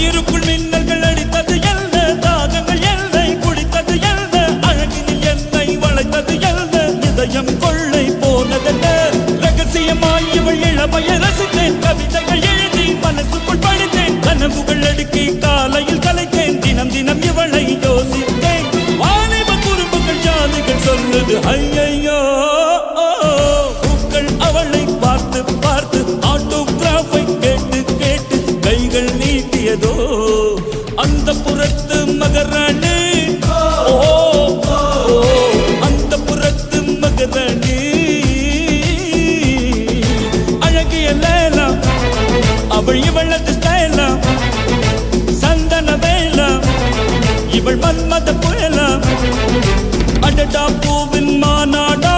உயிருக்குள் மின்னல்கள் அடித்தது என்ன, தாகங்கள் என்னை குடித்தது என்ன, அழகினில் என்னை வளைத்தது என்ன, இதயம் கொள்ளை போனதென்ன, ரகசியமாய் இவள் இளமையை ரசித்தேன், கவிதைகள் எழுதி மனசுக்குள் படித்தேன், கனவுகள் அடுக்கி காலையில் கலைத்தேன், தினம் தினம் இவளை யோசித்தேன், வாலிப குறும்புகள் ஜாதிகள் சொல்லுது ஐயையோ, பூக்கள் அவளை பார்த்து பார்த்து ஆட்டோகிராஃபை கேட்டு கேட்டு கைகள் நீட்டியதோ, அந்த புறத்து மகராணி, ஓ அந்த புறத்து மகராணி, அழகிய லேலா அவள் இவளது ஸ்டைலா, சந்தன வேலா இவள் மன்மத புயலா, அடடா பூவின் மாநாடா